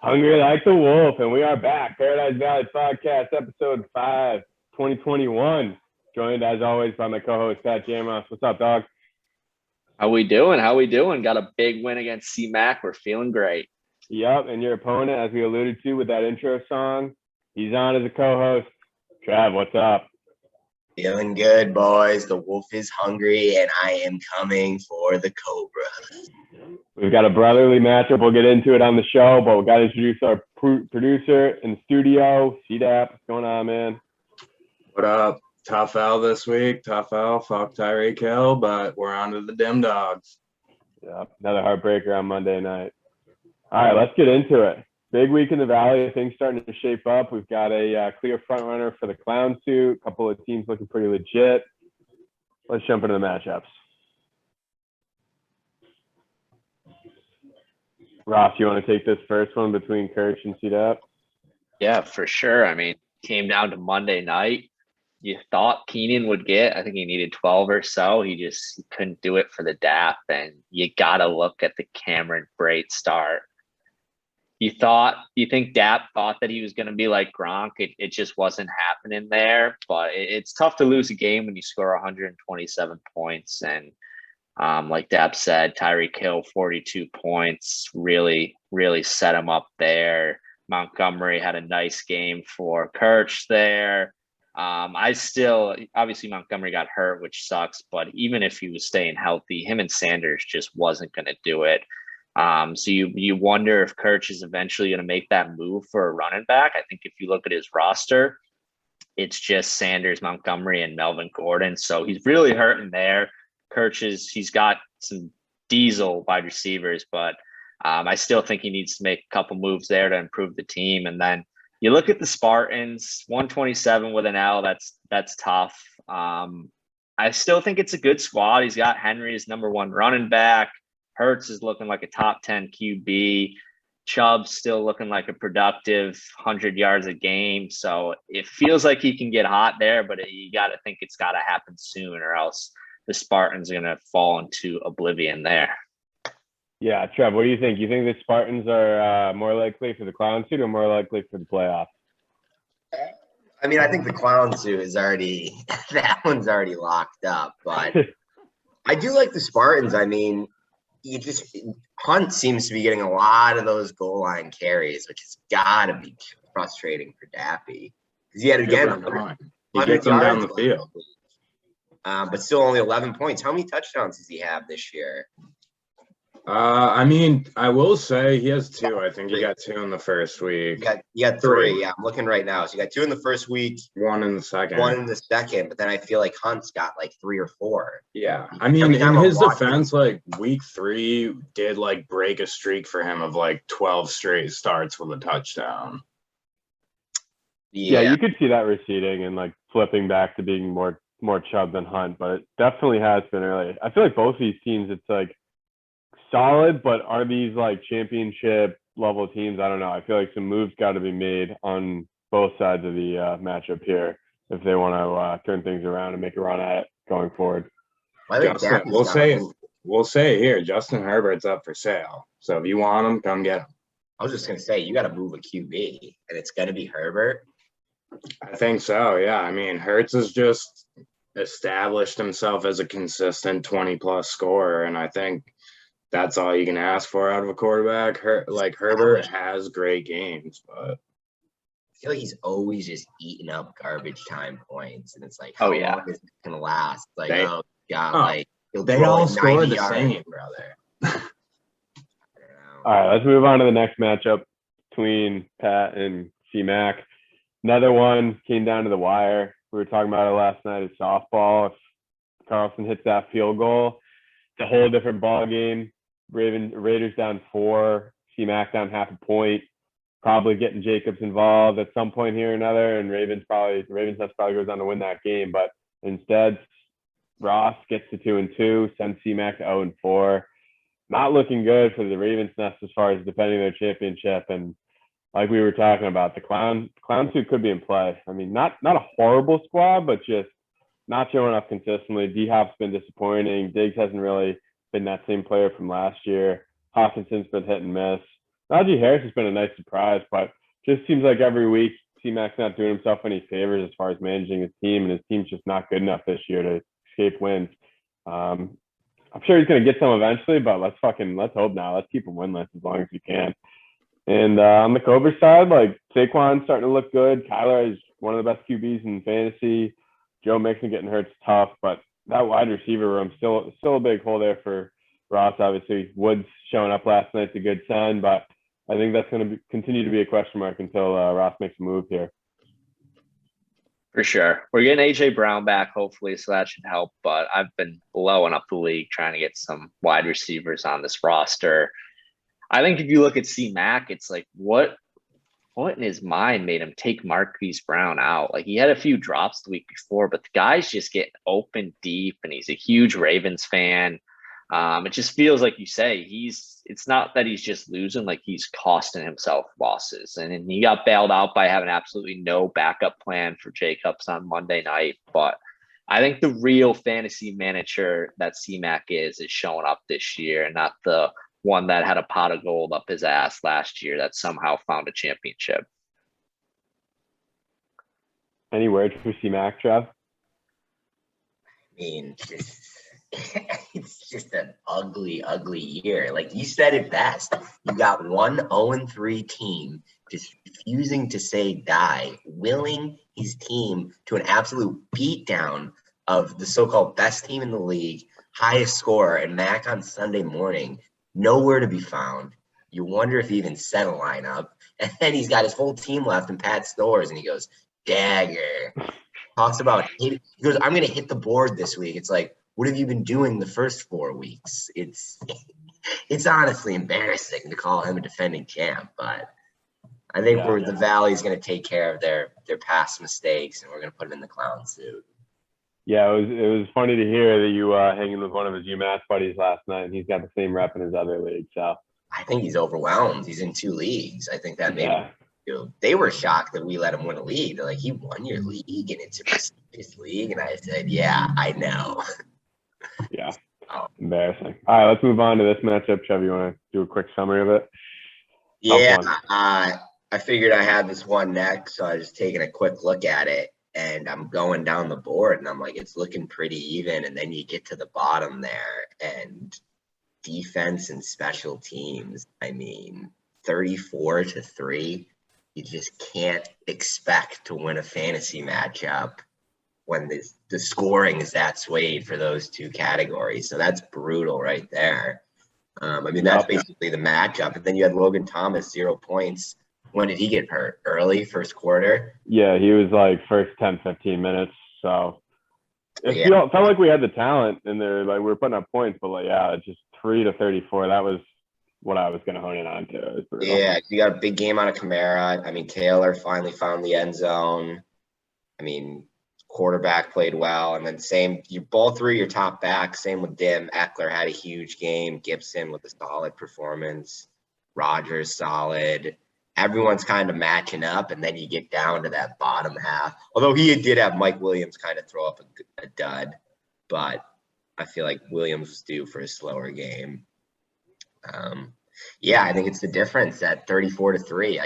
Hungry like the wolf, and we are back. Paradise Valley Podcast, episode 5, 2021. Joined as always by my co-host Pat Jamos. What's up, dog? How we doing? How we doing? Got a big win against C-Mac. We're feeling great. Yep, and your opponent, as we alluded to with that intro song, he's on as a co-host. Trav, what's up? Feeling good, boys. The wolf is hungry, and I am coming for the cobra. We've got a brotherly matchup. We'll get into it on the show, but we got to introduce our producer in the studio, CDAP. What's going on, man? What up? Tough L this week. Tough L. Fuck Tyreek Hill, but we're on to the dim dogs. Yep, another heartbreaker on Monday night. All right, let's get into it. Big week in the Valley. Things starting to shape up. We've got a clear front runner for the clown suit. A couple of teams looking pretty legit. Let's jump into the matchups. Ross, you want to take this first one between Kirch and CDAP? Yeah, for sure. I mean, came down to Monday night. You thought Keenan would get, I think he needed 12 or so. He couldn't do it for the DAP. And you got to look at the Cameron Brate start. You think DAP thought that he was going to be like Gronk. It just wasn't happening there. But it's tough to lose a game when you score 127 points. And like DAP said, Tyreek Hill, 42 points, really, really set him up there. Montgomery had a nice game for Kirch there. Obviously Montgomery got hurt, which sucks, but even if he was staying healthy, him and Sanders just wasn't going to do it. So you wonder if Kirch is eventually going to make that move for a running back. I think if you look at his roster, it's just Sanders, Montgomery, and Melvin Gordon. So he's really hurting there. He's got some diesel wide receivers, but I still think he needs to make a couple moves there to improve the team. And then you look at the Spartans, 127 with an L. That's tough. I still think it's a good squad. He's got Henry as number one running back. Hurts is looking like a top 10 QB. Chubb's still looking like a productive 100 yards a game. So it feels like he can get hot there, but you got to think it's got to happen soon or else the Spartans are going to fall into oblivion there. Yeah, Trev, what do you think? You think the Spartans are more likely for the clown suit or more likely for the playoffs? I mean, I think the clown suit is already – that one's already locked up. But I do like the Spartans. I mean, Hunt seems to be getting a lot of those goal line carries, which has got to be frustrating for Daffy. Because he had, again, he gets them down the field. But still only 11 points. How many touchdowns does he have this year? I mean, I will say he has 2. I think he got 2 in the first week. You got 3. Yeah, I'm looking right now. So you got 2 in the first week. 1 in the second. 1 in the second. But then I feel like Hunt's got like 3 or 4. Yeah. I mean, in his defense, like week 3 did like break a streak for him of like 12 straight starts with a touchdown. Yeah, you could see that receding and like flipping back to being more Chubb than Hunt, but it definitely has been early. I feel like both these teams, it's like solid, but are these like championship level teams? I don't know. I feel like some moves got to be made on both sides of the matchup here if they want to turn things around and make a run at it going forward. We'll say here, Justin Herbert's up for sale. So if you want him, come get him. I was just gonna say you got to move a QB, and it's gonna be Herbert. I think so. Yeah. I mean, Hurts has just established himself as a consistent 20+ scorer, and I think that's all you can ask for out of a quarterback. Herbert has great games, but I feel like he's always just eating up garbage time points, and it's like, how long is it gonna last? Like, they all score the same, brother. All right, let's move on to the next matchup between Pat and C-Mac. Another one came down to the wire. We were talking about it last night at softball. If Carlson hits that field goal, it's a whole different ball game. Raiders down 4, C-Mac down half a point. Probably getting Jacobs involved at some point here or another, and Ravens Nest probably goes on to win that game. But instead, Ross gets to 2-2, sends C-Mac to 0-4. Not looking good for the Ravens Nest as far as defending their championship. And like we were talking about, the clown suit could be in play. I mean, not a horrible squad, but just not showing up consistently. D-Hop's been disappointing. Diggs hasn't really been that same player from last year. Hawkinson's been hit and miss. Najee Harris has been a nice surprise, but just seems like every week C-Mac's not doing himself any favors as far as managing his team, and his team's just not good enough this year to escape wins. I'm sure he's going to get some eventually, but let's hope now. Let's keep him winless as long as we can. And on the Cobra side, like Saquon's starting to look good. Kyler is one of the best QBs in fantasy. Joe Mixon getting hurt's tough, but that wide receiver room still a big hole there for Ross. Obviously, Woods showing up last night's a good sign, but I think that's going to continue to be a question mark until Ross makes a move here. For sure. We're getting AJ Brown back, hopefully, so that should help. But I've been blowing up the league trying to get some wide receivers on this roster. I think if you look at C-Mac, it's like what in his mind made him take Marquise Brown out? Like he had a few drops the week before, but the guy's just getting open deep, and he's a huge Ravens fan. It just feels like you say it's not that he's just losing, like he's costing himself losses. And he got bailed out by having absolutely no backup plan for Jacobs on Monday night. But I think the real fantasy manager that C-Mac is showing up this year, and not the one that had a pot of gold up his ass last year that somehow found a championship. Any words for C-Mac, Trev? I mean, it's just an ugly, ugly year. Like you said it best. You got one 0-3 team just refusing to say die, willing his team to an absolute beatdown of the so-called best team in the league, highest scorer, and Mac on Sunday morning, nowhere to be found. You wonder if he even set a lineup. And then he's got his whole team left in Pat's stores, and he goes, dagger. Talks about, he goes, I'm going to hit the board this week. It's like, what have you been doing the first 4 weeks? It's honestly embarrassing to call him a defending champ, but I think the Valley's going to take care of their past mistakes, and we're going to put him in the clown suit. Yeah, it was funny to hear that you hanging with one of his UMass buddies last night, and he's got the same rep in his other league. So I think he's overwhelmed. He's in 2 leagues. I think that maybe they were shocked that we let him win a league. They're like, he won your league, and it's a prestigious league. And I said, yeah, I know. Yeah, embarrassing. All right, let's move on to this matchup. Trev, you want to do a quick summary of it? Yeah, I figured I had this one next, so I was just taking a quick look at it, and I'm going down the board, and I'm like, it's looking pretty even. And then you get to the bottom there, and defense and special teams, I mean, 34-3. You just can't expect to win a fantasy matchup when the scoring is that swayed for those 2 categories. So that's brutal right there. I mean, that's basically the matchup. And then you had Logan Thomas, 0 points. When did he get hurt? Early, first quarter? Yeah, he was like first 10, 15 minutes. So it felt like we had the talent, and they're like, we were putting up points, but like, yeah, just 3-34. That was what I was going to hone in on too. Yeah, you got a big game out of Kamara. I mean, Taylor finally found the end zone. I mean, quarterback played well. And then you both 3 your top backs. Same with Dim. Eckler had a huge game. Gibson with a solid performance. Rodgers solid. Everyone's kind of matching up, and then you get down to that bottom half. Although he did have Mike Williams kind of throw up a dud, but I feel like Williams was due for a slower game. Yeah, I think it's the difference at 34-3.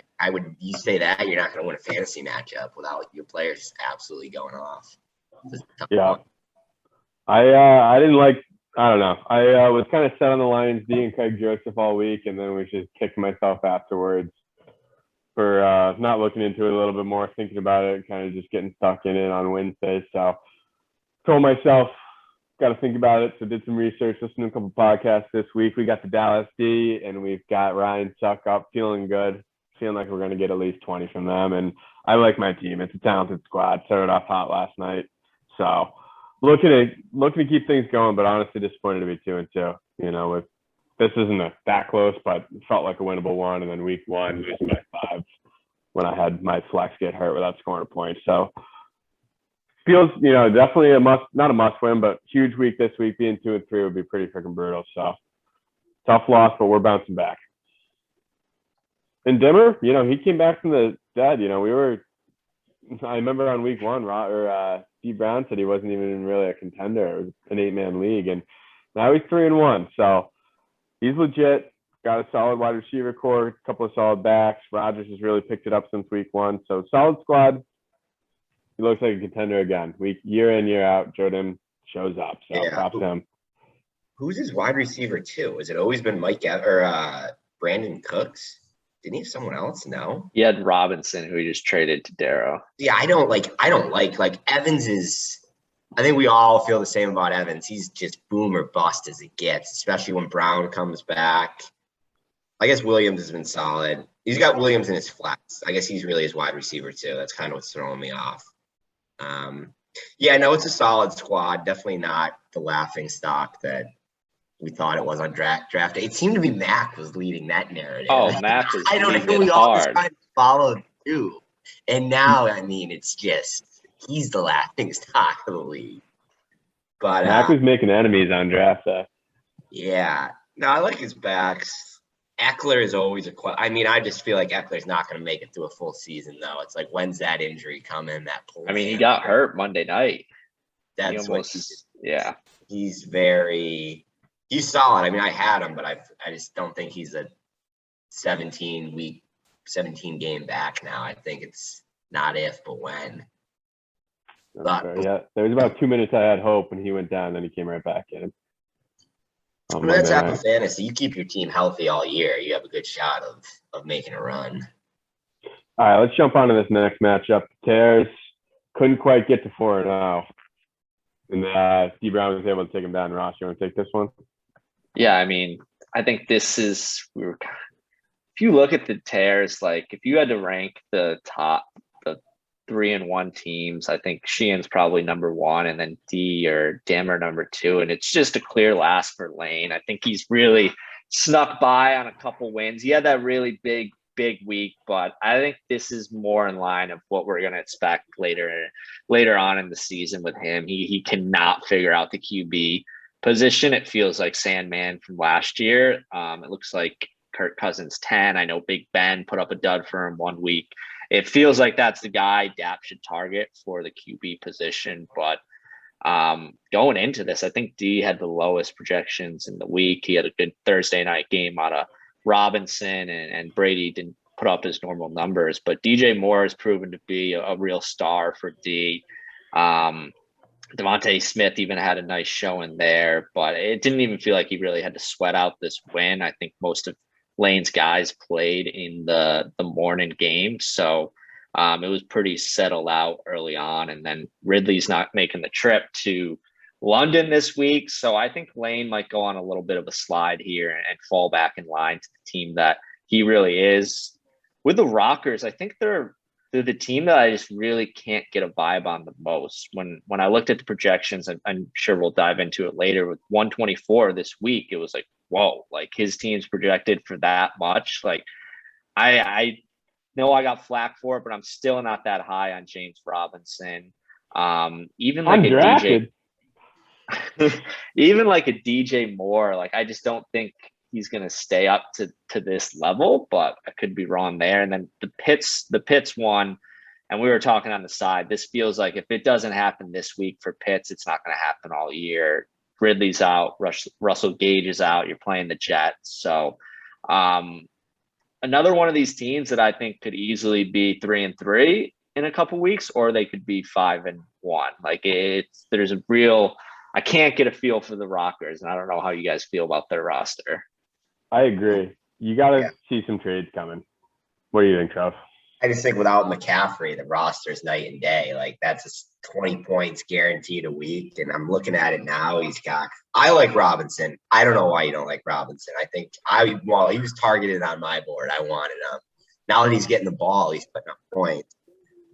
You say that, you're not going to win a fantasy matchup without your players just absolutely going off. Yeah. I didn't like, I don't know. I was kind of set on the Lions D and Craig Joseph all week, and then was just kicking myself afterwards for not looking into it a little bit more, thinking about it, kind of just getting stuck in it on Wednesday. So told myself, got to think about it. So did some research, listened to a couple podcasts this week. We got the Dallas D, and we've got Ryan Suck up, feeling good, feeling like we're going to get at least 20 from them. And I like my team. It's a talented squad. Started off hot last night. So looking to keep things going, but honestly disappointed to be 2-2. You know, with this isn't that close, but it felt like a winnable one. And then week 1, losing by 5 when I had my flex get hurt without scoring a point. So feels, definitely not a must win, but huge week this week. Being 2-3 would be pretty freaking brutal. So tough loss, but we're bouncing back. And Dimmer, he came back from the dead. I remember on week 1, Steve Brown said he wasn't even really a contender. It was an 8-man league, and now he's 3-1. So he's legit. got a solid wide receiver core, a couple of solid backs. Rodgers has really picked it up since week 1. So solid squad. He looks like a contender again. Year in, year out, Jordan shows up. So Yeah. props to him. Who's his wide receiver too? Has it always been Brandon Cooks? Didn't he have someone else? No. He had Robinson, who he just traded to Darrow. Yeah, I don't like Evans is. I think we all feel the same about Evans. He's just boom or bust as it gets, especially when Brown comes back. I guess Williams has been solid. He's got Williams in his flex. I guess he's really his wide receiver too. That's kind of what's throwing me off. Yeah, no, it's a solid squad. Definitely not the laughing stock that we thought it was on draft day. It seemed to be Mac was leading that narrative. Oh, Mac was I don't know. leading We it all hard. kind of followed too. And now, I mean, it's just he's the laughing stock of the league. But Mac was making enemies on draft day. yeah, no, I like his backs. Eckler is always I mean, I just feel like Eckler's not going to make it through a full season, though. It's like, when's that injury coming? That pull. I mean, he got hurt Monday night. That's Yeah. He's solid. I mean, I had him, but I just don't think he's a 17 game back now. I think it's not if, but when. Yeah, there was about 2 minutes I had hope when he went down, then he came right back in. That's Apple Fantasy. You keep your team healthy all year, you have a good shot of making a run. All right, let's jump on to this next matchup. Tears couldn't quite get to 4-0. And D Brown was able to take him down. Ross, you want to take this one? Yeah, I mean, I think this is if you look at the Tears, like if you had to rank the 3-1 teams, I think Sheehan's probably number 1, and then D or Dammer number 2, and it's just a clear last for Lane. I think he's really snuck by on a couple wins. He had that really big week, but I think this is more in line of what we're going to expect later on in the season with him. He cannot figure out the QB position. It feels like Sandman from last year. It looks like Kirk Cousins 10. I know Big Ben put up a dud for him 1 week. It feels like that's the guy Dap should target for the QB position. But going into this, I think D had the lowest projections in the week. He had a good Thursday night game out of Robinson, and Brady didn't put up his normal numbers. But DJ Moore has proven to be a real star for D. Devontae Smith even had a nice showing there, but it didn't even feel like he really had to sweat out this win. I think most of Lane's guys played in the morning game, so it was pretty settled out early on. And then Ridley's not making the trip to London this week, so I think Lane might go on a little bit of a slide here and fall back in line to the team that he really is. With the Rockers, I think they're the team that I just really can't get a vibe on the most. When I looked at the projections, and I'm sure we'll dive into it later, with 124 this week, it was like, whoa, like his team's projected for that much. Like I know I got flack for it, but I'm still not that high on James Robinson. Even like even like a DJ Moore, like I just don't think he's going to stay up to this level, but I could be wrong there. And then the Pitts one, and we were talking on the side, this feels like if it doesn't happen this week for Pitts, it's not going to happen all year. Ridley's out, Russell Gage is out, you're playing the Jets. So another one of these teams that I think could easily be 3-3 in a couple weeks, or they could be 5-1. Like there's a real, I can't get a feel for the Rockers, and I don't know how you guys feel about their roster. I agree. You got to see some trades coming. What do you think, Trev? I just think without McCaffrey, the roster's night and day. Like that's 20 points guaranteed a week. And I'm looking at it now. I like Robinson. I don't know why you don't like Robinson. I think he was targeted on my board. I wanted him. Now that he's getting the ball, he's putting up points.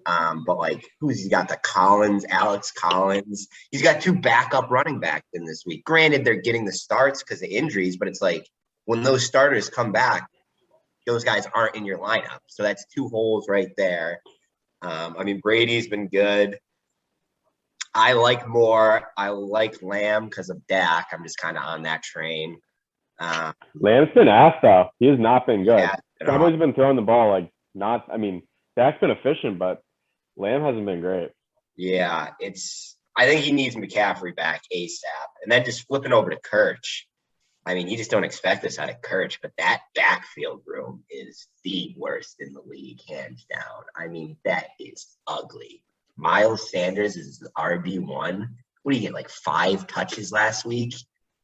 But like he's got the Alex Collins. He's got 2 backup running backs in this week. Granted, they're getting the starts because of injuries, but it's like when those starters come back, those guys aren't in your lineup. So that's 2 holes right there. I mean, Brady's been good. I like Moore. I like Lamb because of Dak. I'm just kind of on that train. Lamb's been ass though. He has not been good. Cowboys have been throwing the ball Dak's been efficient, but Lamb hasn't been great. Yeah, I think he needs McCaffrey back ASAP. And then just flipping over to Kirch. I mean, you just don't expect this out of Kirch, but that backfield room is the worst in the league, hands down. I mean, that is ugly. Miles Sanders is RB1. What do you get, like 5 touches last week?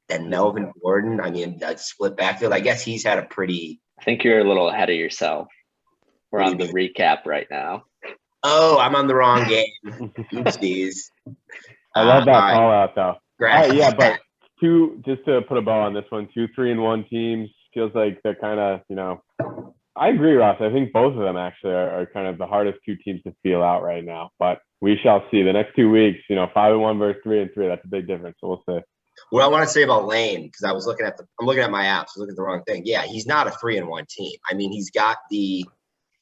And Melvin Gordon, I mean, that split backfield. I guess he's had a pretty. I think you're a little ahead of yourself. We're What do on you the recap right now. Oh, I'm on the wrong game. Oopsies. I love that all right. call out though. All Grab right, yeah, that. but just to put a bow on this one, 2 3-1 teams feels like they're kind of, I agree, Ross. I think both of them actually are kind of the hardest 2 teams to feel out right now. But we shall see. The next 2 weeks, 5-1 versus 3-3, that's a big difference. So we'll see. What I want to say about Lane, because I'm looking at my apps, looking at the wrong thing. Yeah, he's not a 3-1 team. I mean, he's got the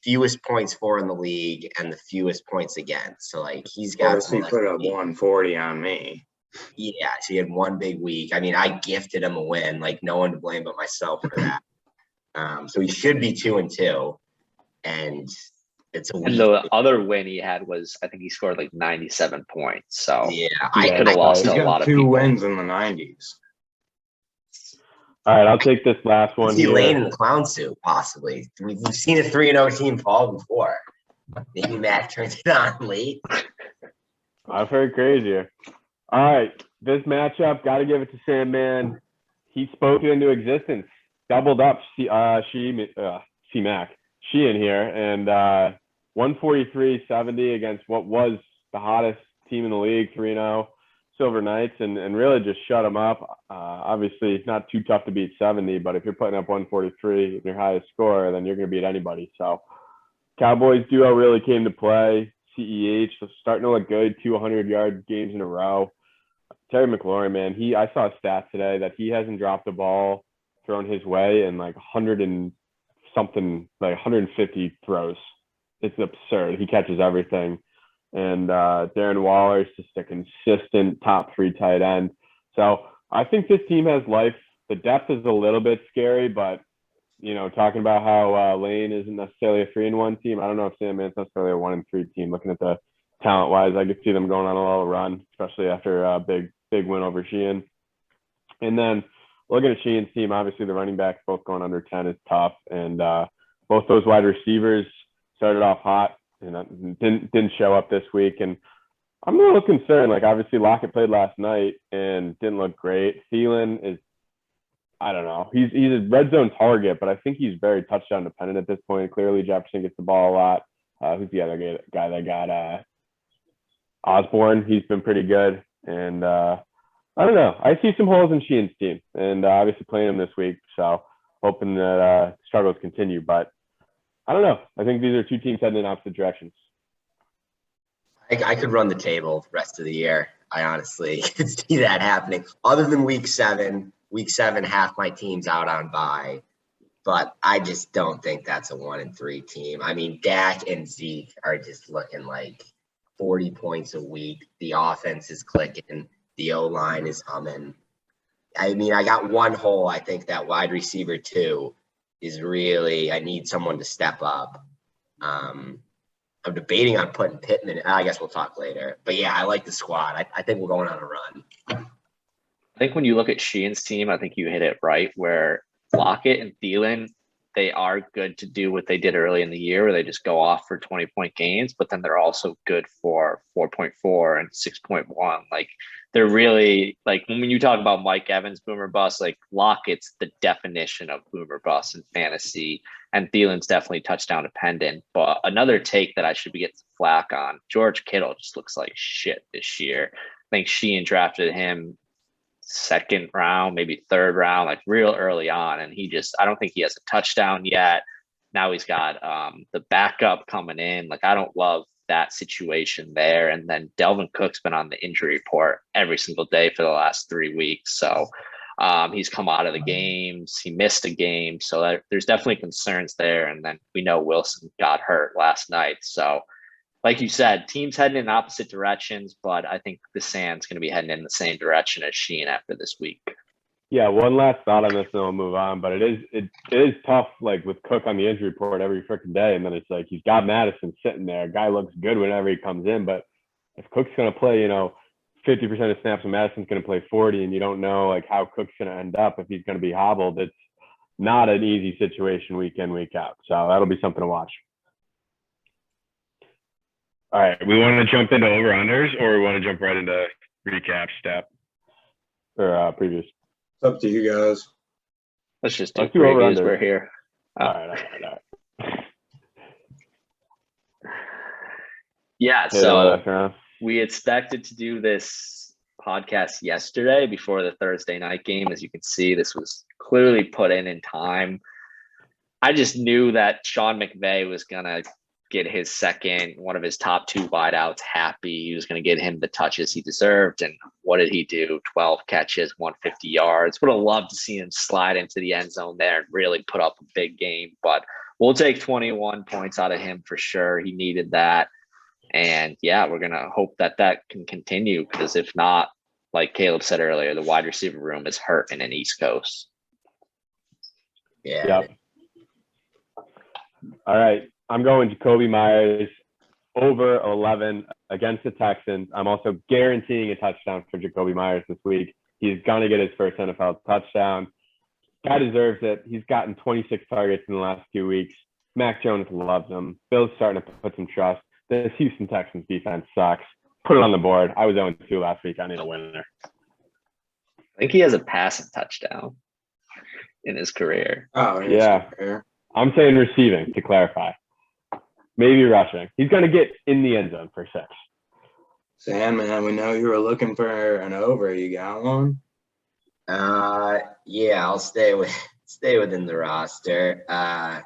fewest points for in the league and the fewest points against. So like he's got He put up 140 on me. Yeah, so he had one big week. I mean, I gifted him a win, like no one to blame but myself for that. So he should be 2-2, and it's a week. And the other win he had was, I think he scored like 97 points. So Yeah, he could have lost to a lot of 2 people. wins in the 90s. All right, I'll take this last one see here. Lane in the clown suit, possibly. We've seen a 3-0 team fall before. Maybe Matt turns it on late. I've heard crazier. All right, this matchup, got to give it to Sandman. He spoke it into existence. Doubled up C-Mac. Sheehan here, and 143-70 against what was the hottest team in the league, 3-0, Silver Knights, and really just shut them up. Obviously, it's not too tough to beat 70, but if you're putting up 143, your highest score, then you're going to beat anybody. So Cowboys duo really came to play. CEH starting to look good, 200-yard games in a row. Terry McLaurin, man, I saw a stat today that he hasn't dropped a ball thrown his way in like 100 and something, like 150 throws. It's absurd. He catches everything. And Darren Waller is just a consistent top 3 tight end. So I think this team has life. The depth is a little bit scary, but talking about how Lane isn't necessarily a 3-1 team. I don't know if Sandman's necessarily a 1-3 team. Looking at the talent wise, I could see them going on a little run, especially after a big win over Sheehan. And then looking at Sheehan's team, obviously the running backs both going under 10 is tough, and both those wide receivers started off hot and didn't show up this week. And I'm a little concerned. Like obviously Lockett played last night and didn't look great. Thielen is, I don't know. He's a red zone target, but I think he's very touchdown dependent at this point. Clearly Jefferson gets the ball a lot. Who's the other guy that got Osborne? He's been pretty good. And I don't know. I see some holes in Sheehan's team, and obviously playing him this week. So hoping that struggles continue. But I don't know. I think these are 2 teams heading in opposite directions. I could run the table the rest of the year. I honestly could see that happening. Other than week 7, half my team's out on bye. But I just don't think that's a 1-3 team. I mean, Dak and Zeke are just looking like 40 points a week. The offense is clicking. The O-line is humming. I mean, I got one hole. I think that wide receiver 2 is really, I need someone to step up. I'm debating on putting Pittman. I guess we'll talk later. But yeah, I like the squad. I think we're going on a run. I think when you look at Sheehan's team, I think you hit it right where Lockett and Thielen, they are good to do what they did early in the year where they just go off for 20-point gains, but then they're also good for 4.4 and 6.1. Like they're really like when you talk about Mike Evans, boomer bust, like Lockett's the definition of boomer bust in fantasy, and Thielen's definitely touchdown dependent. But another take that I should be getting some flack on, George Kittle just looks like shit this year. I think Sheehan drafted him 2nd round, maybe 3rd round, like real early on. And I don't think he has a touchdown yet. Now he's got the backup coming in. Like, I don't love that situation there. And then Delvin Cook's been on the injury report every single day for the last 3 weeks. So he's come out of the games. He missed a game. So there's definitely concerns there. And then we know Wilson got hurt last night. So like you said, teams heading in opposite directions, but I think the Sand's going to be heading in the same direction as Sheehan after this week. Yeah, one last thought on this, and we'll move on. But it is tough, like with Cook on the injury report every freaking day, and then it's like he's got Madison sitting there. Guy looks good whenever he comes in, but if Cook's going to play, 50% of snaps and Madison's going to play 40, and you don't know like how Cook's going to end up if he's going to be hobbled. It's not an easy situation week in, week out. So that'll be something to watch. All right, we want to jump into over-unders, or we want to jump right into recap step or previews? It's up to you guys. Let's just do Let's do previews. over-under. We're here. All right. Yeah, Hey, so we expected to do this podcast yesterday before the Thursday night game. As you can see, this was clearly put in time. I just knew that Sean McVay was going to get his second, one of his top two wideouts happy. He was going to get him the touches he deserved. And what did he do? 12 catches, 150 yards. Would have loved to see him slide into the end zone there and really put up a big game. But we'll take 21 points out of him for sure. He needed that. And yeah, we're going to hope that that can continue, because if not, like Caleb said earlier, the wide receiver room is hurting in East Coast. Yeah. Yep. All right. I'm going Jakobi Meyers over 11 against the Texans. I'm also guaranteeing a touchdown for Jakobi Meyers this week. He's going to get his first NFL touchdown. Guy deserves it. He's gotten 26 targets in the last 2 weeks. Mac Jones loves him. Bill's starting to put some trust. This Houston Texans defense sucks. Put it on the board. I was 0-2 last week. I need a winner. I think he has a passing touchdown in his career. Oh, Yeah. I'm saying receiving, to clarify. Maybe rushing. He's going to get in the end zone for 6. Sandman, we know you were looking for an over. You got one? Yeah, I'll stay within the roster. I'm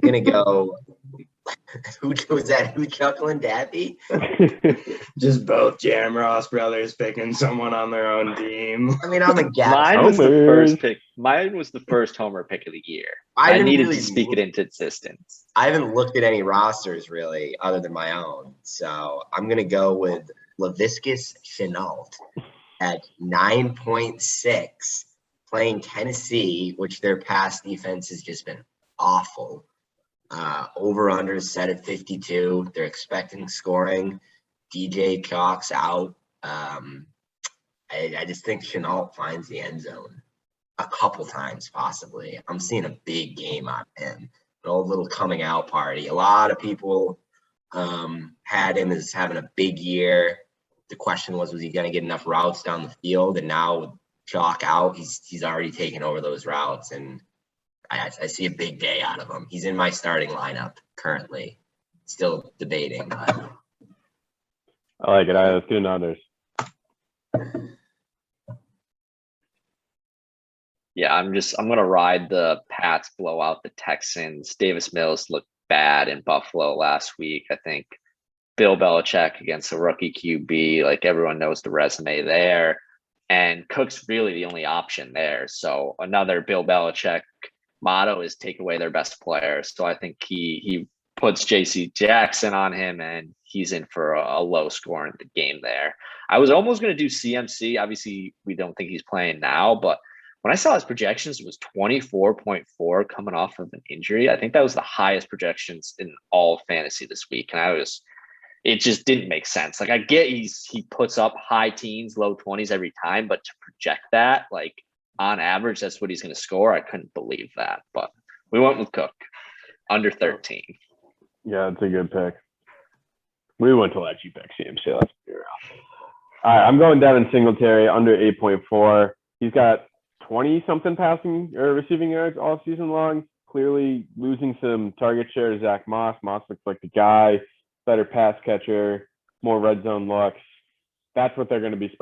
gonna go. Who was that? Who chuckling, Daffy? Just both Jam Ross brothers picking someone on their own team. I mean, I'm a guy. Mine was the Homers. first pick. Mine was the first homer pick of the year. I haven't needed really to speak it looked- into existence. I haven't looked at any rosters really, other than my own. So I'm gonna go with Laviscus Chenault at 9.6, playing Tennessee, which their pass defense has just been awful. Over/under is set at 52. They're expecting scoring. DJ Chalk's out. I just think Chenault finds the end zone a couple times, possibly. I'm seeing a big game out of him. An old little coming out party. A lot of people had him as having a big year. The question was he going to get enough routes down the field? And now with Chalk out, he's already taken over those routes, and I see a big day out of him. He's in my starting lineup currently. Still debating, but I like it. All right, let's do an unders. Yeah, I'm gonna ride the Pats blow out the Texans. Davis Mills looked bad in Buffalo last week. I think Bill Belichick against a rookie QB, like everyone knows the resume there. And Cook's really the only option there. So another Bill Belichick motto is take away their best player. So I think he puts JC Jackson on him, and he's in for a low score in the game there. I was almost going to do CMC. Obviously, we don't think he's playing now, but when I saw his projections, it was 24.4 coming off of an injury. I think that was the highest projections in all of fantasy this week. And it just didn't make sense. Like, I get he puts up high teens, low 20s every time, but to project that, like on average, that's what he's going to score. I couldn't believe that, but we went with Cook under 13. Yeah, it's a good pick. We went to let you pick CMC. Let's be real. All right, I'm going Devin Singletary under 8.4. He's got 20-something passing or receiving yards all season long. Clearly losing some target share to Zach Moss. Moss looks like the guy, better pass catcher, more red zone looks. That's what they're going to be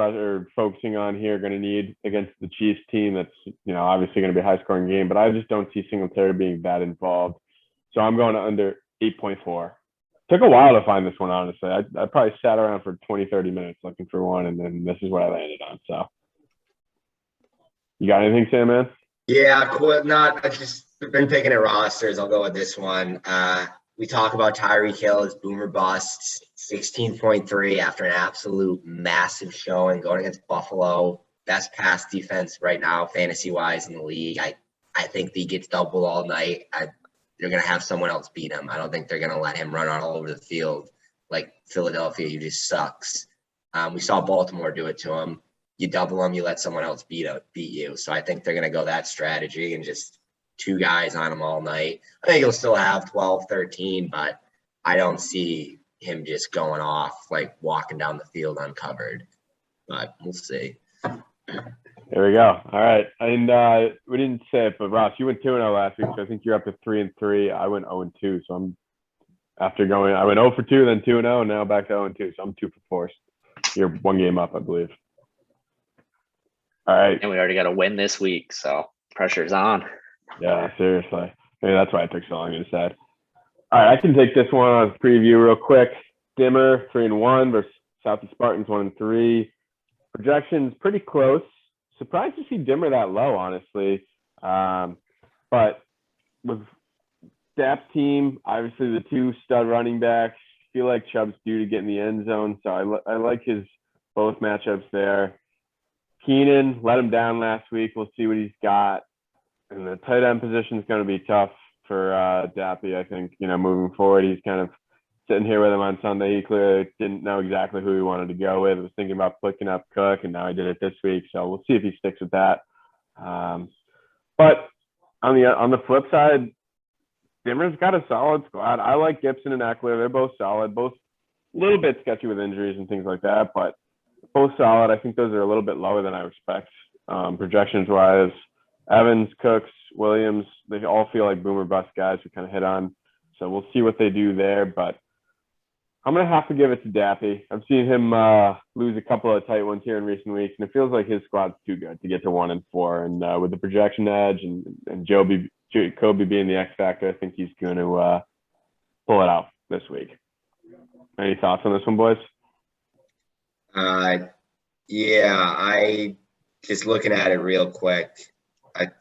focusing on here, going to need against the Chiefs team. That's, obviously going to be a high-scoring game, but I just don't see Singletary being that involved. So I'm going to under 8.4. Took a while to find this one, honestly. I probably sat around for 20, 30 minutes looking for one, and then this is what I landed on. So you got anything, Sam, man? yeah, cool. I've just been picking at rosters. I'll go with this one. We talk about Tyreek Hill as boomer busts, 16.3 after an absolute massive showing going against Buffalo. Best pass defense right now, fantasy-wise, in the league. I think he gets doubled all night. They're going to have someone else beat him. I don't think they're going to let him run all over the field like Philadelphia, who just sucks. We saw Baltimore do it to them. You double them, you let someone else beat you. So I think they're going to go that strategy and just 2 guys on him all night. I think he'll still have 12, 13, but I don't see him just going off, like walking down the field uncovered. But we'll see. There we go. All right. And we didn't say it, but Ross, you went 2-0 last week, so I think you're up to 3-3. I went 0-2, so I went 0 for 2, then 2-0, and now back to 0-2. So I'm 2 for 4. You're 1 game up, I believe. All right. And we already got a win this week, so pressure's on. Yeah, seriously. Maybe that's why it took so long to decide. All right, I can take this one on preview real quick. Dimmer 3-1 versus Southie Spartans 1-3. Projections pretty close. Surprised to see Dimmer that low, honestly. But with Dapp's team, obviously the 2 stud running backs, feel like Chubb's due to get in the end zone, so I like his both matchups there. Keenan let him down last week. We'll see what he's got. And the tight end position is going to be tough for Dappy, I think. Moving forward, he's kind of sitting here with him on Sunday. He clearly didn't know exactly who he wanted to go with. Was thinking about flicking up Cook, and now he did it this week. So we'll see if he sticks with that. But on the flip side, Dimmer's got a solid squad. I like Gibson and Eckler. They're both solid, both a little bit sketchy with injuries and things like that, but both solid. I think those are a little bit lower than I expect. Projections-wise, Evans, Cooks, Williams, they all feel like boomer bust guys we kind of hit on. So we'll see what they do there, but I'm going to have to give it to Dappy. I've seen him lose a couple of tight ones here in recent weeks, and it feels like his squad's too good to get to 1-4. And with the projection edge and Kobe being the X factor, I think he's going to pull it out this week. Any thoughts on this one, boys? Yeah, I just looking at it real quick.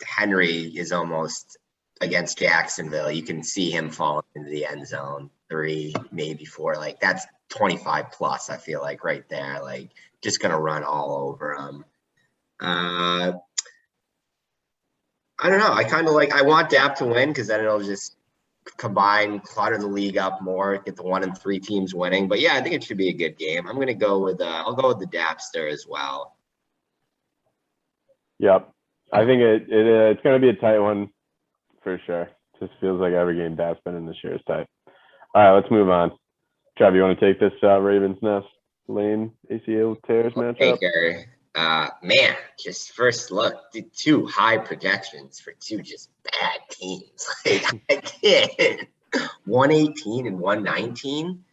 Henry is almost against Jacksonville. You can see him falling into the end zone 3, maybe 4. Like that's 25 plus. I feel like right there, like just gonna run all over him. I don't know. I want Dapp to win because then it'll just combine, clutter the league up more, get the 1 and 3 teams winning. But yeah, I think it should be a good game. I'm gonna go with I'll go with the Dapster as well. Yep, I think it's gonna be a tight one for sure. Just feels like every game Dapp's been in this year is tight. All right, let's move on. Trav, you want to take this Ravens Nest Lane ACL tears matchup? Baker, man, just first look, 2 high projections for 2 just bad teams. Like I can't. 118 and 119.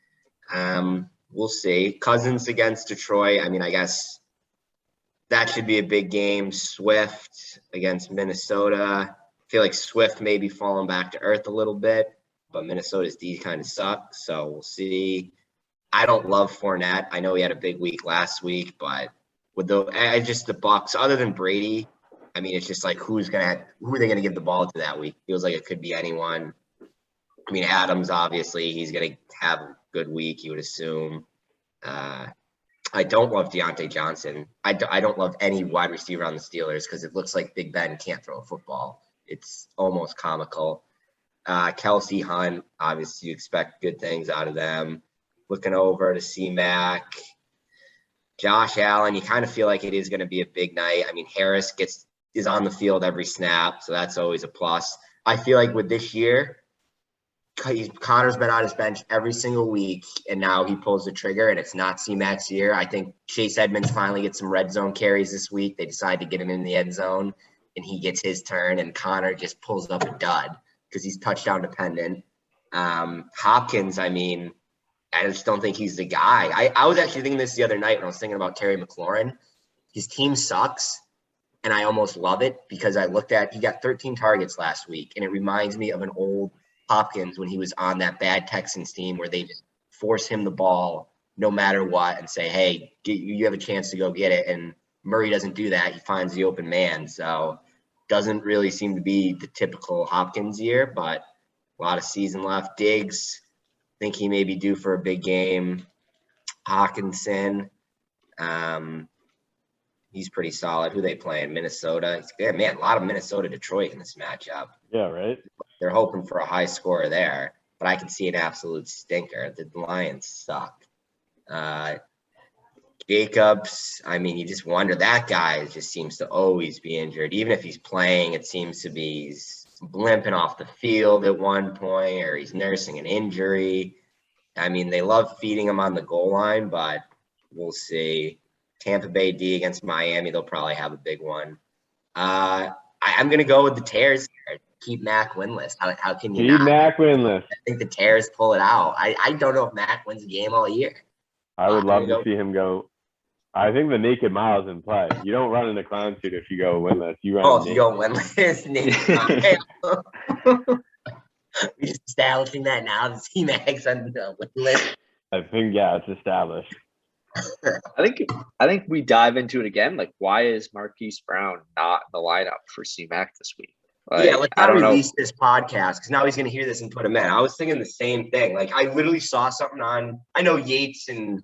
We'll see. Cousins against Detroit. I mean, I guess that should be a big game. Swift against Minnesota. I feel like Swift may be falling back to earth a little bit, but Minnesota's D kind of sucks. So we'll see. I don't love Fournette. I know he had a big week last week, but with the Bucks, other than Brady, I mean, it's just like who are they gonna give the ball to that week? Feels like it could be anyone. I mean, Adams, obviously, he's gonna have a good week, you would assume. I don't love Deontay Johnson. I don't love any wide receiver on the Steelers because it looks like Big Ben can't throw a football. It's almost comical. Kelsey, Hunt, obviously you expect good things out of them. Looking over to C-Mac. Josh Allen, you kind of feel like it is going to be a big night. I mean, Harris is on the field every snap, so that's always a plus. I feel like with this year, Connor's been on his bench every single week, and now he pulls the trigger, and it's not C-Mac's year. I think Chase Edmonds finally gets some red zone carries this week. They decide to get him in the end zone, and he gets his turn, and Connor just pulls up a dud because he's touchdown dependent. Hopkins, I mean, I just don't think he's the guy. I was actually thinking this the other night when I was thinking about Terry McLaurin. His team sucks, and I almost love it because he got 13 targets last week, and it reminds me of an old Hopkins when he was on that bad Texans team where they just force him the ball no matter what and say, hey, you have a chance to go get it. And Murray doesn't do that. He finds the open man. So doesn't really seem to be the typical Hopkins year, but a lot of season left. Diggs, think he may be due for a big game. Hawkinson, he's pretty solid. Who they playing? Minnesota. Man, a lot of Minnesota-Detroit in this matchup. Yeah, right. They're hoping for a high score there, but I can see an absolute stinker. The Lions suck. Jacobs, I mean, you just wonder, that guy just seems to always be injured. Even if he's playing, it seems to be he's limping off the field at one point, or he's nursing an injury. I mean, they love feeding him on the goal line, but we'll see. Tampa Bay D against Miami, they'll probably have a big one. I'm going to go with the Tears here. Keep Mac winless. How can you Keep not? Mac winless. I think the Tears pull it out. I don't know if Mac wins a game all year. I would I'm love gonna to see him go. I think the naked mile is in play. You don't run in a clown suit if you go winless. You run. Oh, if you go winless, we're just establishing that now. The C-Max on the winless. I think it's established. I think we dive into it again. Like, why is Marquise Brown not in the lineup for C-Mac this week? Like, Yeah, let's I not don't know. release this podcast because now he's going to hear this and put him in. I was thinking the same thing. Like, I literally saw something on. I know Yates and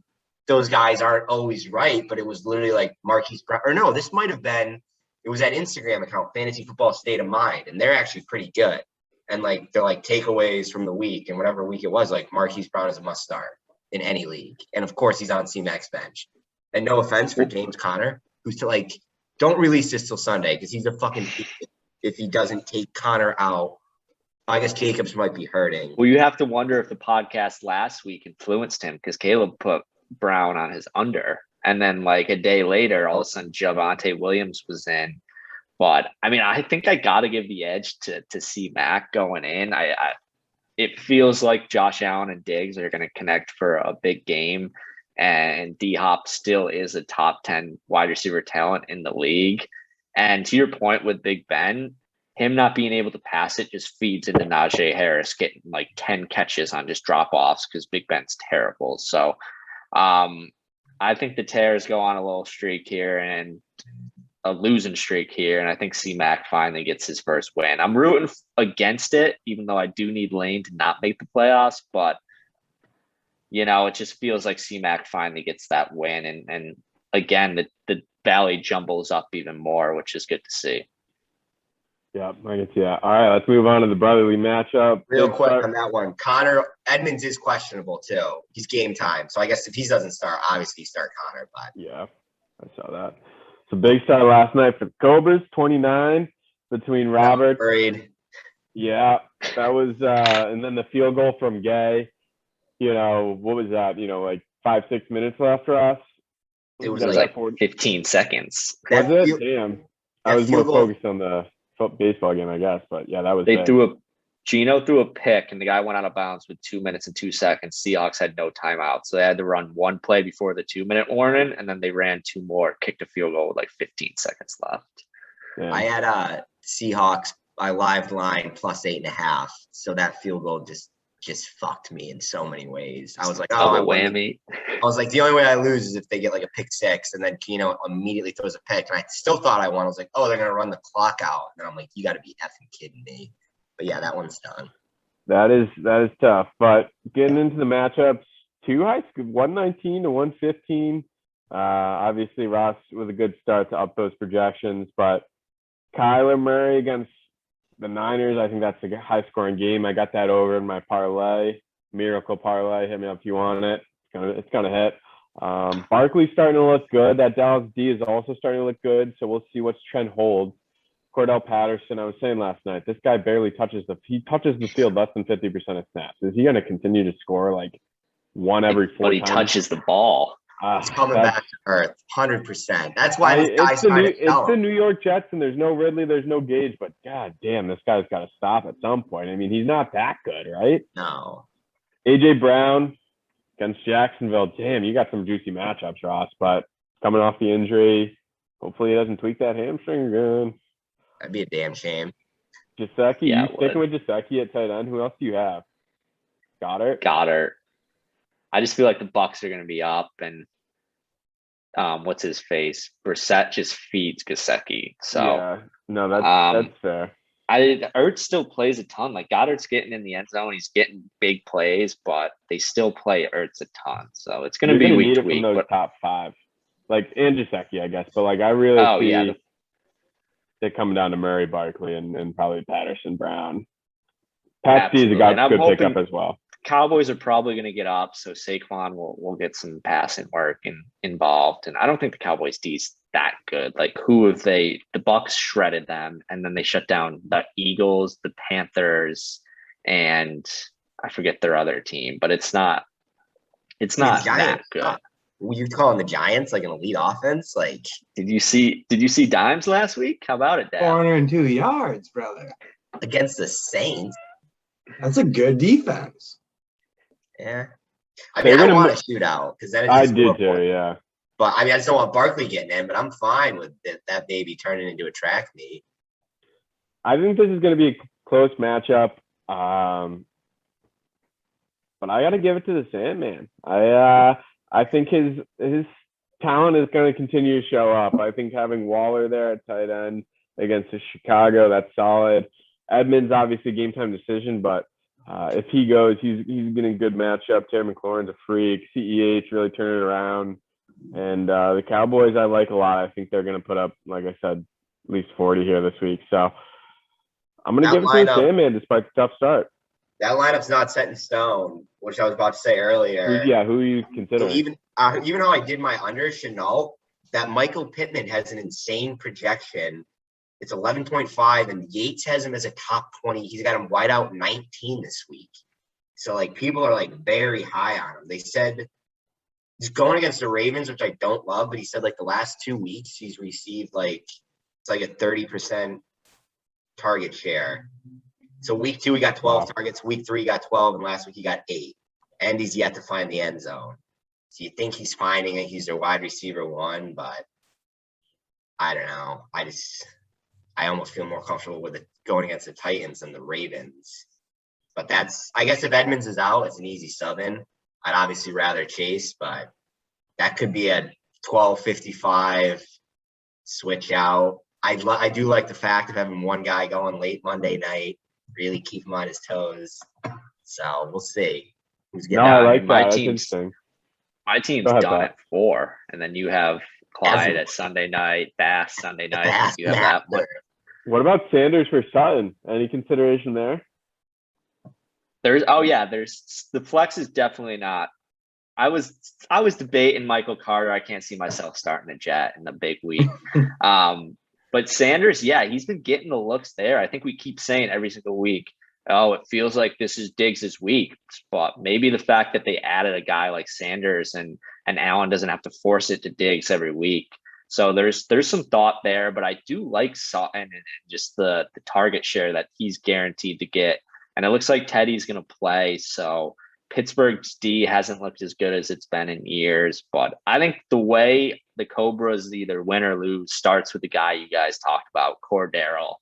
those guys aren't always right, but it was literally like Marquise Brown. Or no, this might have been. It was that Instagram account, Fantasy Football State of Mind, and they're actually pretty good. And like they're like takeaways from the week, and whatever week it was, like Marquise Brown is a must start in any league, and of course he's on C-Mac's bench. And no offense for James Conner, who's to like, don't release this till Sunday because he's a fucking idiot if he doesn't take Connor out. I guess Jacobs might be hurting. Well, you have to wonder if the podcast last week influenced him because Caleb put Brown on his under. And then like a day later, all of a sudden Javonte Williams was in. But I mean, I think I got to give the edge to C-Mac going in. It feels like Josh Allen and Diggs are going to connect for a big game. And D-Hop still is a top 10 wide receiver talent in the league. And to your point with Big Ben, him not being able to pass it just feeds into Najee Harris getting like 10 catches on just drop-offs because Big Ben's terrible. So I think the Tears go on a little streak here and a losing streak here. And I think C-Mac finally gets his first win. I'm rooting against it, even though I do need Lane to not make the playoffs. But, you know, it just feels like C-Mac finally gets that win. And again, the Valley jumbles up even more, which is good to see. Yeah, I can see that. All right, let's move on to the brotherly matchup. Real Big quick start- on that one. Connor Edmonds is questionable too. He's game time. So I guess if he doesn't start, obviously start Connor. But Yeah, I saw that. So big start last night for the Cobras, 29 between Roberts. worried. Yeah, that was and then the field goal from Gay. You know, what was that? You know, like 5-6 minutes left for us. It was It was like like 15 seconds. Was that it? field- Damn. that I was more field goal- focused on the baseball game, I guess, but yeah, that was They it. Gino threw a pick and the guy went out of bounds with 2 minutes and 2 seconds. Seahawks had no timeout. So they had to run one play before the 2-minute warning. And then they ran two more, kicked a field goal with like 15 seconds left. Yeah. I had Seahawks. I live line plus 8.5. So that field goal just fucked me in so many ways. I was like, oh, Double whammy. I was like, the only way I lose is if they get like a pick six, and then Keno immediately throws a pick, and I still thought I won. I was like, oh, they're gonna run the clock out, and I'm like, you got to be effing kidding me. But yeah, that one's done. That is tough. But getting into the matchups, two high school, 119 to 115. Obviously, Ross with a good start to up those projections, but Kyler Murray against the Niners, I think that's a high scoring game. I got that over in my parlay, miracle parlay. Hit me up if you want it. It's gonna hit. Barkley's starting to look good. That Dallas D is also starting to look good. So we'll see what's trend holds. Cordell Patterson, I was saying last night, this guy barely touches the field less than 50% of snaps. Is he gonna continue to score like one every 4 But he times? touches the ball. It's coming back to earth, 100%. That's why this guy's trying to it's sell the him. New York Jets, and there's no Ridley, there's no Gage, but god damn, this guy's got to stop at some point. I mean, he's not that good, right? No. AJ Brown against Jacksonville. Damn, you got some juicy matchups, Ross. But coming off the injury, hopefully he doesn't tweak that hamstring again. That'd be a damn shame. Gesicki, Yeah, you it sticking with Gesicki at tight end? Who else do you have? Goddard. I just feel like the Bucks are going to be up, and what's his face? Brissett just feeds Gesicki. So yeah, no, that's fair. Ertz still plays a ton. Like Goddard's getting in the end zone, he's getting big plays, but they still play Ertz a ton. So it's going to be week to week. Those But top five, like and Gesicki, I guess. But like I really see it coming down to Murray, Barkley, and probably Patterson, Brown. Pat D is a guy that could pick up as well. Cowboys are probably going to get up, so Saquon will get some passing work involved. And I don't think the Cowboys D's that good. Like, who have they? The Bucks shredded them, and then they shut down the Eagles, the Panthers, and I forget their other team. But it's not The that Giants. good. You calling the Giants like an elite offense? Like, Did you see Dimes last week? How about it, Dad? 402 yards, brother. against the Saints? That's a good defense. Yeah. I They're mean, I gonna want mo- a shootout because then I it's do too, yeah. But I mean, I just don't want Barkley getting in. But I'm fine with that baby turning into a track meet. I think this is going to be a close matchup. But I got to give it to the Sandman. I think his talent is going to continue to show up. I think having Waller there at tight end against the Chicago, that's solid. Edmonds obviously game time decision, but if he goes, he's getting a good matchup. Terry McLaurin's a freak. CEH really turning it around. And the Cowboys I like a lot. I think they're going to put up, like I said, at least 40 here this week. So I'm going to That give it to the lineup- Sandman despite the tough start. That lineup's not set in stone, which I was about to say earlier. Who are you So considering? even how I did my under Chenault, that Michael Pittman has an insane projection. It's 11.5, and Yates has him as a top 20. He's got him wide out 19 this week. So like people are like very high on him. They said he's going against the Ravens, which I don't love, but he said like the last 2 weeks he's received like it's like a 30% target share. So week 2 he got 12 targets, week 3 he got 12, and last week he got 8. And he's yet to find the end zone. So you think he's finding it? He's their wide receiver 1, but I don't know. I almost feel more comfortable with it going against the Titans than the Ravens. But I guess if Edmonds is out, it's an easy sub in. I'd obviously rather Chase, but that could be a 12:55 switch out. I do like the fact of having one guy going late Monday night, really keep him on his toes. So we'll see who's No, getting I out. like my that. That's team's- interesting. My team's Go ahead, done Pat. at 4, and then you have Clyde Everyone. at Sunday night, Bass Sunday night. Bass You have that one. Master. What about Sanders for Sutton? Any consideration there? There's the flex is definitely not. I was debating Michael Carter. I can't see myself starting a Jet in the big week. But Sanders, yeah, he's been getting the looks there. I think we keep saying every single week, oh, it feels like this is Diggs' week. But maybe the fact that they added a guy like Sanders and Allen doesn't have to force it to Diggs every week. So there's some thought there, but I do like Sutton and just the target share that he's guaranteed to get. And it looks like Teddy's going to play. So Pittsburgh's D hasn't looked as good as it's been in years. But I think the way the Cobras either win or lose starts with the guy you guys talked about, Cordero.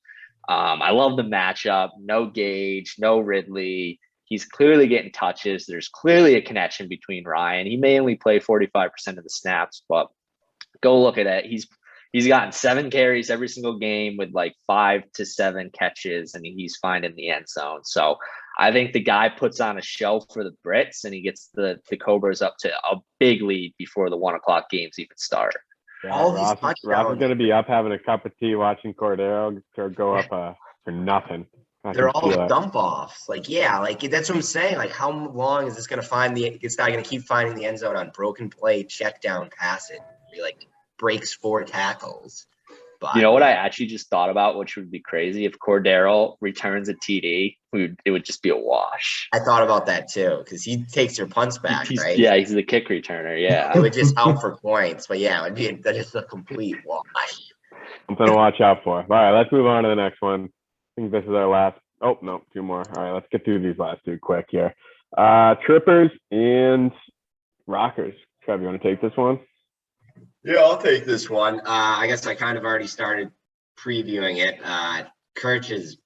I love the matchup. No Gage, no Ridley. He's clearly getting touches. There's clearly a connection between Ryan. He may only play 45% of the snaps, but go look at it. He's gotten 7 carries every single game with like 5 to 7 catches, and he's finding the end zone. So I think the guy puts on a show for the Brits, and he gets the Cobras up to a big lead before the 1:00 games even start. Yeah, All these Ross is touchdowns. going to be up having a cup of tea watching Cordero go up for nothing. I They're can all feel it. dump offs. Like, yeah, like that's what I'm saying. Like, how long is this going to find this guy going to keep finding the end zone on broken play, check down passing? He like breaks 4 tackles. But You know what I actually just thought about, which would be crazy if Cordero returns a TD, it would just be a wash. I thought about that too, because he takes your punts back, right? Yeah, he's the kick returner. Yeah. It would just help for points. But yeah, it would be just a complete wash. Something to watch out for. All right, let's move on to the next one. I think this is our last. Oh, no, 2 more. All right, let's get through these last 2 quick here. Trippers and Rockers. Trev, you want to take this one? Yeah, I'll take this one. I guess I kind of already started previewing it. Kirch's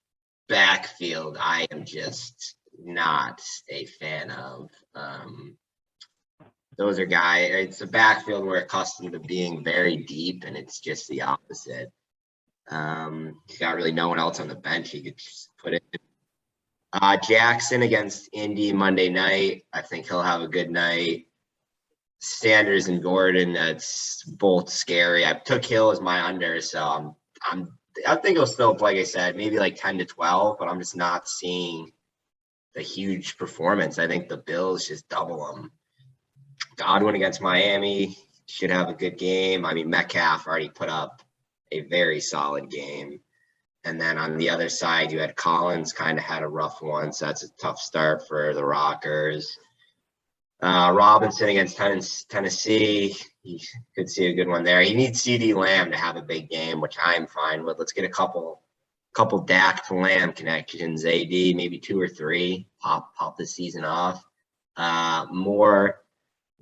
backfield, I am just not a fan of. Those are guys, it's a backfield we're accustomed to being very deep, and it's just the opposite. He's got really no one else on the bench he could just put it. Jackson against Indy Monday night. I think he'll have a good night. Sanders and Gordon, that's both scary. I took Hill as my under, so I think he'll still, like I said, maybe like 10 to 12, but I'm just not seeing a huge performance. I think the Bills just double them. Godwin against Miami should have a good game. I mean, Metcalf already put up a very solid game. And then on the other side, you had Collins kind of had a rough one. So that's a tough start for the Rockers. Robinson against Tennessee. You could see a good one there. He needs CeeDee Lamb to have a big game, which I'm fine with. Let's get a couple Dak to Lamb connections, AD, maybe 2 or 3, pop the season off. Moore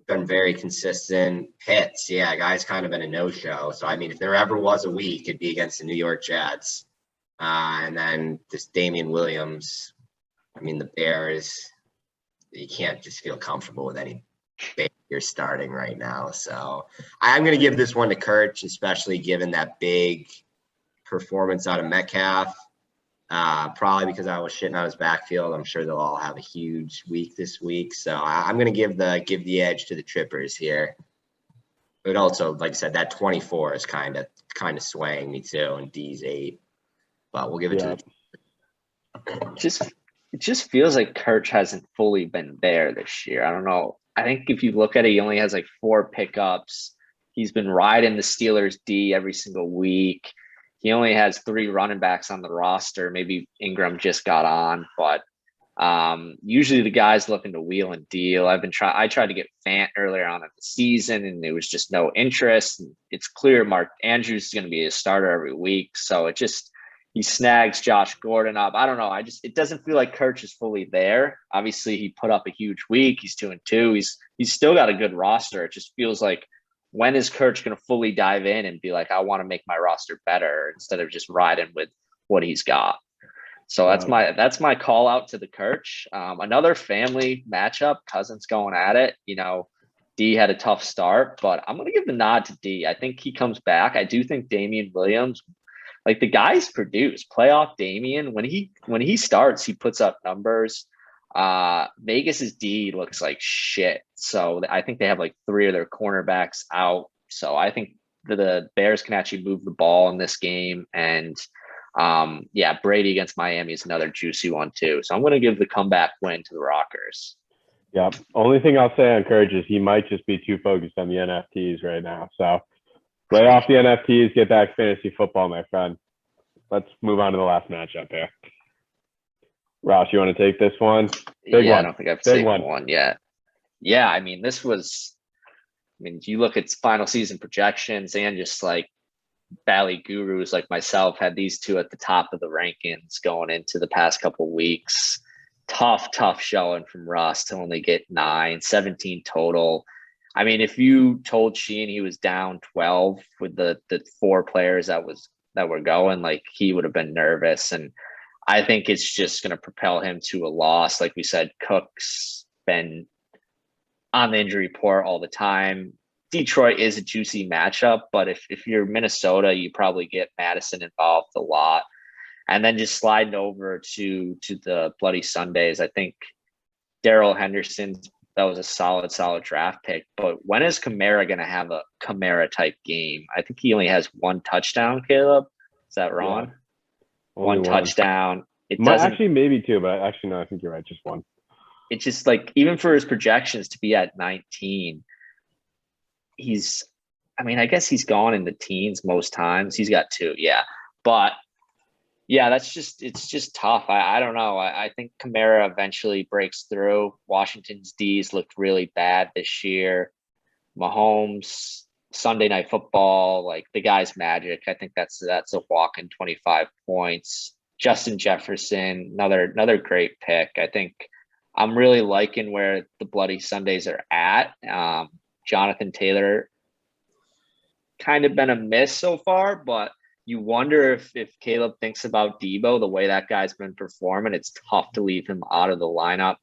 been very consistent. Pitts, yeah, guy's kind of been a no-show. So, I mean, if there ever was a week, it'd be against the New York Jets. And then this Damian Williams. I mean, the Bears, you can't just feel comfortable with any you're starting right now. So I'm going to give this one to Kirch, especially given that big performance out of Metcalf. Probably because I was shitting on his backfield. I'm sure they'll all have a huge week this week. So I'm going to give the edge to the Trippers here. But also, like I said, that 24 is kind of swaying me too, and D's 8. But we'll give it to the It just feels like Kirch hasn't fully been there this year. I don't know. I think if you look at it, he only has like 4 pickups. He's been riding the Steelers D every single week. He only has 3 running backs on the roster. Maybe Ingram just got on, but usually the guy's looking to wheel and deal. I tried to get Fant earlier on in the season, and there was just no interest. And it's clear Mark Andrews is going to be a starter every week. So he snags Josh Gordon up. I don't know. It doesn't feel like Kirch is fully there. Obviously, he put up a huge week. He's 2-2. He's still got a good roster. It just feels like, when is Kirch going to fully dive in and be like, I want to make my roster better instead of just riding with what he's got? So that's my call out to the Kirch. Another family matchup, Cousins going at it. You know, D had a tough start, but I'm going to give the nod to D. I think he comes back. I do think Damian Williams, like, the guys produce. Playoff Damian, when he starts, he puts up numbers. Vegas's D looks like shit. So I think they have like 3 of their cornerbacks out. So I think the Bears can actually move the ball in this game. And Brady against Miami is another juicy one too. So I'm going to give the comeback win to the Rockers. Yeah. Only thing I'll say on Kirch is he might just be too focused on the NFTs right now. So lay off the NFTs, get back fantasy football, my friend. Let's move on to the last matchup here. Ross, you want to take this one? Big one. I don't think I've taken one yet. Yeah, I mean, you look at final season projections and just like Valley gurus like myself had these two at the top of the rankings going into the past couple of weeks. Tough showing from Russ to only get 17 total. I mean, if you told Sheehan he was down 12 with the 4 players that were going, like, he would have been nervous. And I think it's just going to propel him to a loss. Like we said, Cook's been on the injury report all the time. Detroit is a juicy matchup, but if you're Minnesota, you probably get Madison involved a lot. And then just sliding over to the Bloody Sundays, I think Darrell Henderson, that was a solid draft pick. But when is Kamara going to have a Kamara type game? I think he only has 1 touchdown, Caleb. Is that wrong? Yeah. One touchdown. Actually, maybe 2, but actually, no, I think you're right. Just 1. It's just like, even for his projections to be at 19, I guess he's gone in the teens most times. He's got 2. Yeah. But yeah, it's just tough. I don't know. I think Kamara eventually breaks through. Washington's D's looked really bad this year. Mahomes, Sunday Night Football, like, the guy's magic. I think that's a walk in 25 points. Justin Jefferson, another great pick. I think I'm really liking where the Bloody Sundays are at. Jonathan Taylor kind of been a miss so far, but you wonder if Caleb thinks about Debo, the way that guy's been performing. It's tough to leave him out of the lineup.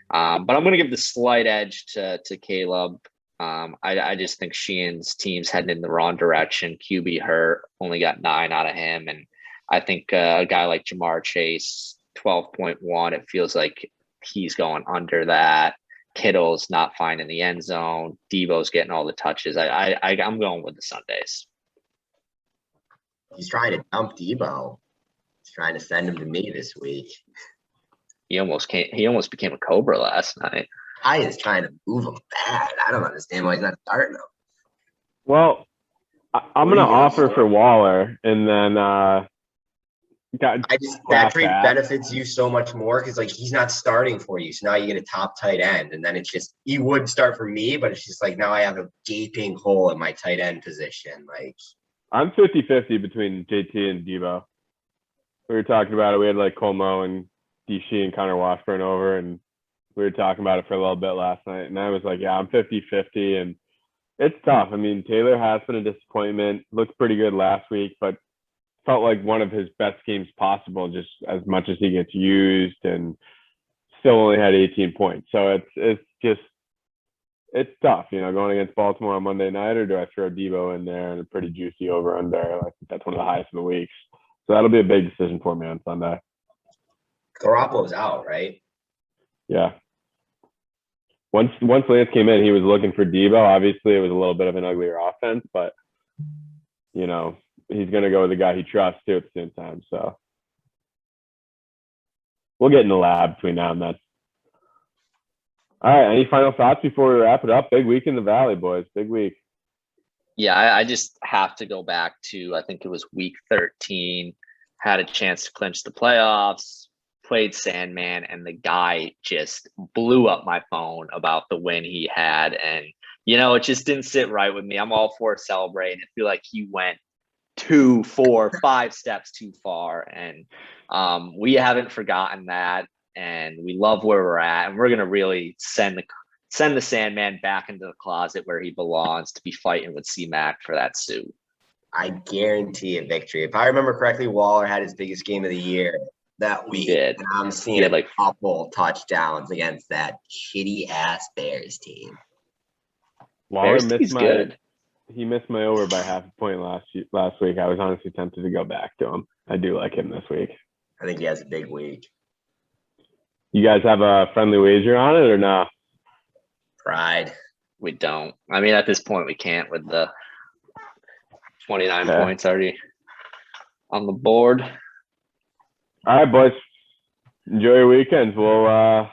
But I'm going to give the slight edge to Caleb. I just think Sheehan's team's heading in the wrong direction. QB hurt, only got 9 out of him. And I think a guy like Jamar Chase, 12.1, it feels like he's going under that. Kittle's not finding the end zone. Debo's getting all the touches. I'm going with the Sundays. He's trying to dump Debo. He's trying to send him to me this week. He almost became a Cobra last night. I is trying to move him bad. I don't understand why he's not starting him. Well, I'm What gonna are you gonna offer say? for Waller, and then got I just that Laugh trade at. benefits you so much more because like he's not starting for you. So now you get a top tight end, and then it's just he would start for me, but it's just like now I have a gaping hole in my tight end position. Like I'm 50-50 between JT and Debo. We were talking about it. We had like Colmo and DC and Connor Washburn over, and we were talking about it for a little bit last night. And I was like, yeah, I'm 50-50, and it's tough. I mean, Taylor has been a disappointment. Looked pretty good last week, but felt like one of his best games possible, just as much as he gets used, and still only had 18 points. So it's tough, going against Baltimore on Monday night, or do I throw Debo in there and a pretty juicy over under? I think that's one of the highest of the weeks. So that'll be a big decision for me on Sunday. Garoppolo's out, right? Yeah. Once Lance came in, he was looking for Debo. Obviously, it was a little bit of an uglier offense, but he's going to go with the guy he trusts too at the same time. So we'll get in the lab between now and then. All right. Any final thoughts before we wrap it up? Big week in the Valley, boys. Big week. Yeah, I just have to go back to, I think it was week 13, had a chance to clinch the playoffs, played Sandman, and the guy just blew up my phone about the win he had. And, it just didn't sit right with me. I'm all for celebrating. I feel like he went 2, 4, 5 steps too far. And we haven't forgotten that. And we love where we're at. And we're going to really send the Sandman back into the closet where he belongs to be fighting with C-Mac for that suit. I guarantee a victory. If I remember correctly, Waller had his biggest game of the year that week. did. And I'm seeing had, a couple touchdowns against that shitty ass Bears team. Waller He's good. He missed my over by half a point last week. I was honestly tempted to go back to him. I do like him this week. I think he has a big week. You guys have a friendly wager on it or not? Pride. We don't. I mean, at this point, we can't with the 29 points already on the board. All right, boys. Enjoy your weekends. We'll